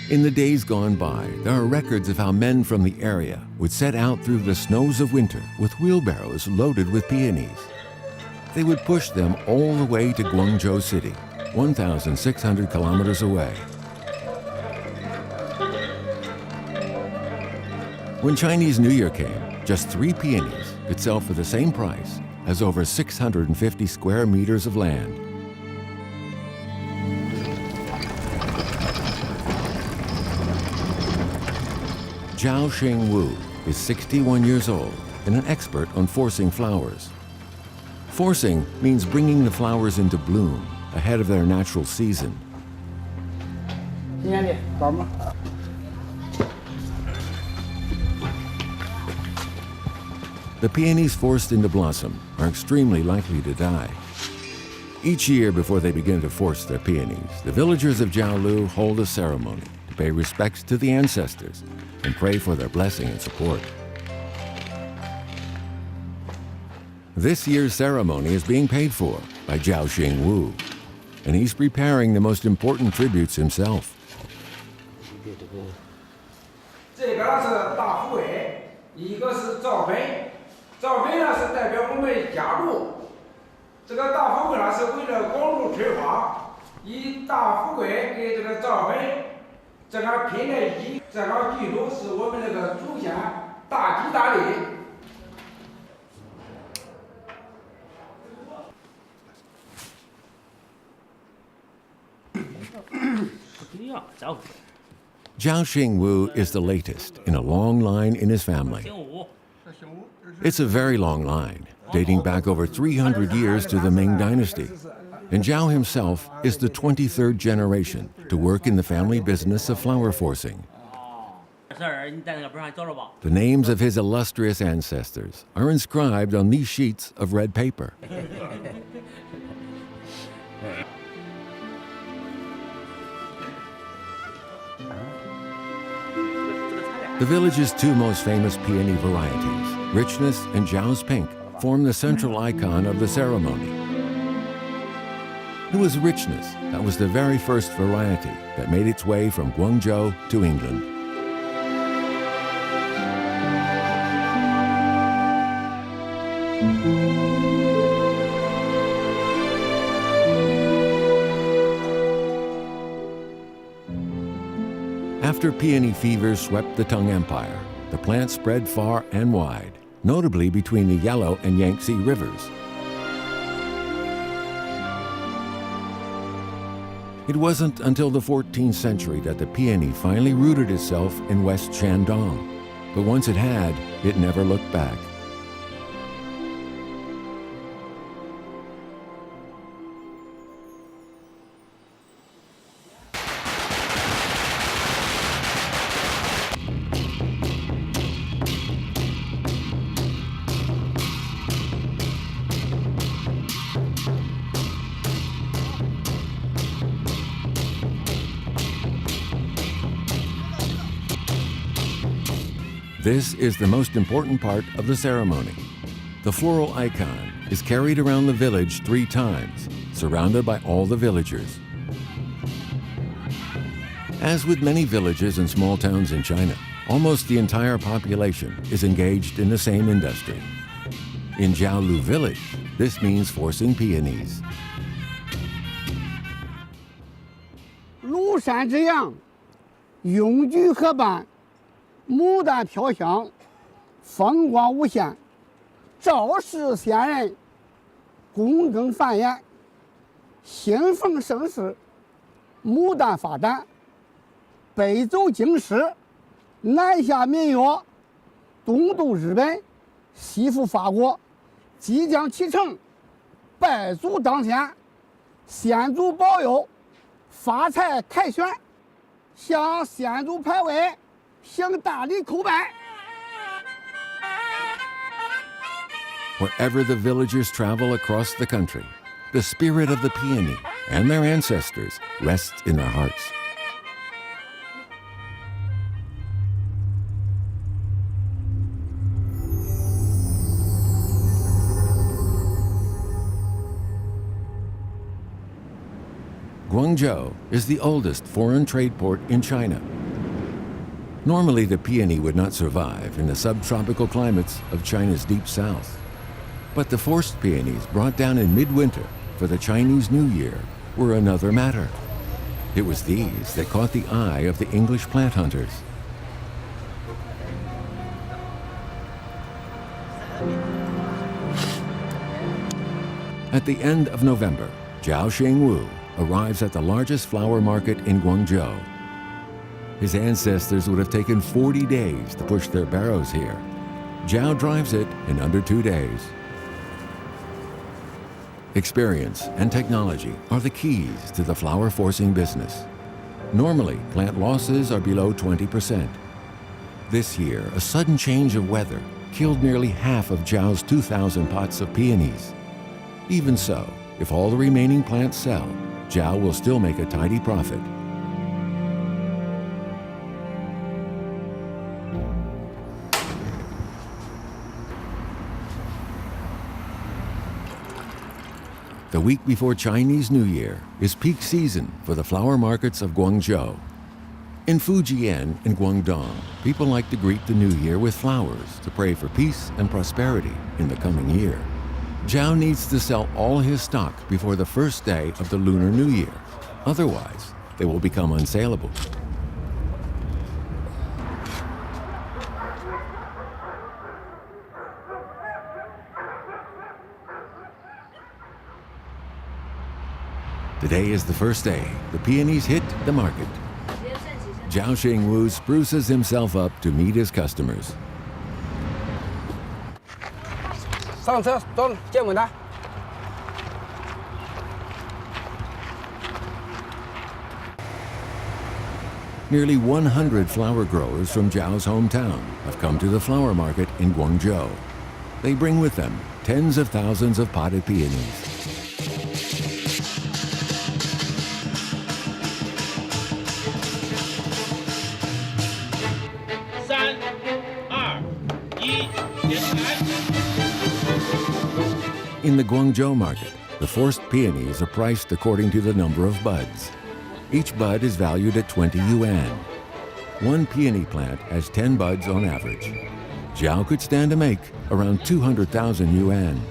In the days gone by, there are records of how men from the area would set out through the snows of winter with wheelbarrows loaded with peonies. They would push them all the way to Guangzhou City, 1,600 kilometers away. When Chinese New Year came, just 3 peonies could sell for the same price as over 650 square meters of land. Zhao Xingwu is 61 years old and an expert on forcing flowers. Forcing means bringing the flowers into bloom ahead of their natural season. The peonies forced into blossom are extremely likely to die. Each year before they begin to force their peonies, the villagers of Jiaolu hold a ceremony to pay respects to the ancestors and pray for their blessing and support. This year's ceremony is being paid for by Zhao Xingwu, and he's preparing the most important tributes himself. 这个是大富贵，一个是赵飞，赵飞呢是代表我们家族。这个大富贵呢是为了广度吹花，以大富贵给这个赵飞，这个拼在一起，这个记录是我们这个祖先大吉大利。 Zhao Xingwu is the latest in a long line in his family. It's a very long line, dating back over 300 years to the Ming Dynasty. And Zhao himself is the 23rd generation to work in the family business of flower forcing. The names of his illustrious ancestors are inscribed on these sheets of red paper. The village's 2 most famous peony varieties, Richness and Zhao's Pink, form the central icon of the ceremony. It was Richness that was the very first variety that made its way from Guangzhou to England. After peony fever swept the Tang Empire, the plant spread far and wide, notably between the Yellow and Yangtze rivers. It wasn't until the 14th century that the peony finally rooted itself in West Shandong, but once it had, it never looked back. This is the most important part of the ceremony. The floral icon is carried around the village 3 times, surrounded by all the villagers. As with many villages and small towns in China, almost the entire population is engaged in the same industry. In Jiaolu village, this means forcing peonies. 庐山之阳，永居河畔，牡丹飘香，风光无限，赵氏仙人，躬耕繁衍，兴逢盛世，牡丹发展，北走京师，南下民约，东渡日本，西赴法国，即将启程，拜祖当先，先祖保佑，发财凯旋，向先祖牌位。 向大礼叩拜。 Wherever the villagers travel across the country, the spirit of the peony and their ancestors rests in their hearts. Guangzhou is the oldest foreign trade port in China. Normally, the peony would not survive in the subtropical climates of China's deep south. But the forced peonies brought down in midwinter for the Chinese New Year were another matter. It was these that caught the eye of the English plant hunters. At the end of November, Zhao Xingwu arrives at the largest flower market in Guangzhou. His ancestors would have taken 40 days to push their barrows here. Zhao drives it in under 2 days. Experience and technology are the keys to the flower forcing business. Normally, plant losses are below 20%. This year, a sudden change of weather killed nearly half of Zhao's 2,000 pots of peonies. Even so, if all the remaining plants sell, Zhao will still make a tidy profit. The week before Chinese New Year is peak season for the flower markets of Guangzhou. In Fujian and Guangdong, people like to greet the new year with flowers to pray for peace and prosperity in the coming year. Zhao needs to sell all his stock before the first day of the Lunar New Year. Otherwise, they will become unsaleable. Today is the first day the peonies hit the market. Zhao Xingwu spruces himself up to meet his customers. 上车，走，见稳他。 Nearly 100 flower growers from Zhao's hometown have come to the flower market in Guangzhou. They bring with them tens of thousands of potted peonies. In the Guangzhou market, the forced peonies are priced according to the number of buds. Each bud is valued at 20 yuan. One peony plant has 10 buds on average. Zhao could stand to make around 200,000 yuan.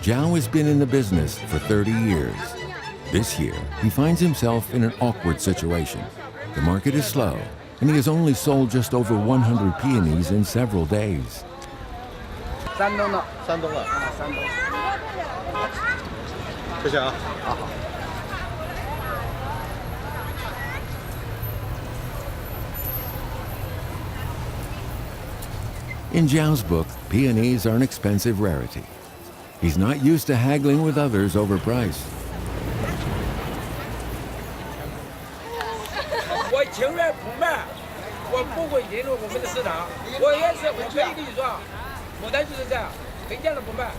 Zhao has been in the business for 30 years. This year, he finds himself in an awkward situation. The market is slow, and he has only sold just over 100 peonies in several days. 山东的，山东的，山东。谢谢啊。好。 In Zhao's book, peonies are an expensive rarity. He's not used to haggling with others over price. 我情愿不卖，我不会引入我们的市场。我也是，我可以跟你说，牡丹就是这样，谁见了不卖。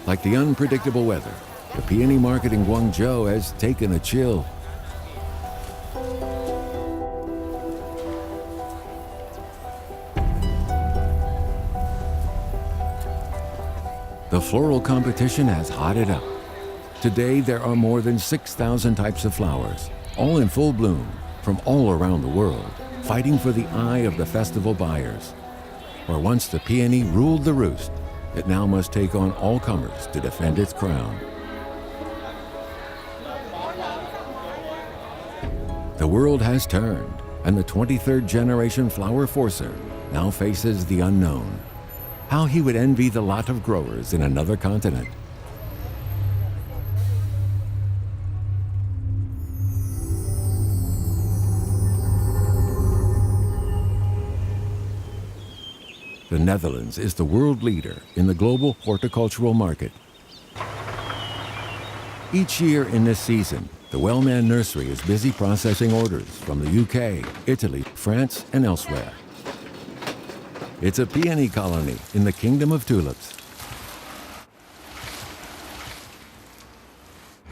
Like the unpredictable weather, the peony market in Guangzhou has taken a chill. The floral competition has hotted up. Today, there are more than 6,000 types of flowers, all in full bloom, from all around the world, fighting for the eye of the festival buyers. Where once the peony ruled the roost, it now must take on all comers to defend its crown. The world has turned, and the 23rd generation flower forcer now faces the unknown. How he would envy the lot of growers in another continent. The Netherlands is the world leader in the global horticultural market. Each year in this season, the Wellman Nursery is busy processing orders from the UK, Italy, France, and elsewhere. It's a peony colony in the Kingdom of Tulips.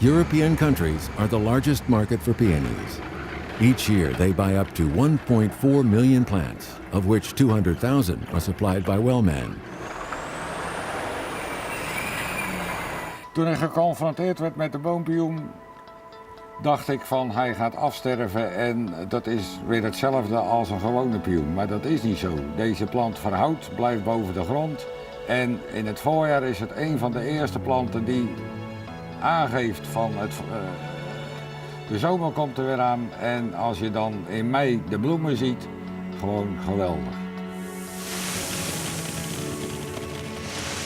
European countries are the largest market for peonies. Each year, they buy up to 1.4 million plants, of which 200,000 are supplied by Wellman. Toen ik geconfronteerd werd met de boompioen, dacht ik van hij gaat afsterven en dat is weer hetzelfde als een gewone pioen. Maar dat is niet zo. Deze plant verhoudt, blijft boven de grond. En in het voorjaar is het een van de eerste planten die aangeeft van de zomer komt er weer aan. En als je dan in mei de bloemen ziet, gewoon geweldig.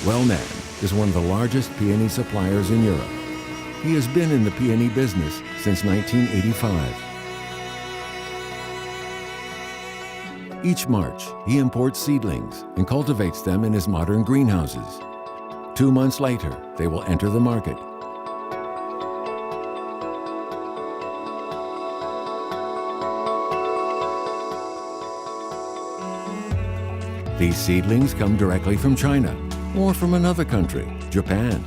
Wellman is one of the largest peony suppliers in Europe. He has been in the peony business since 1985. Each March, he imports seedlings and cultivates them in his modern greenhouses. 2 months later, they will enter the market. These seedlings come directly from China or from another country, Japan.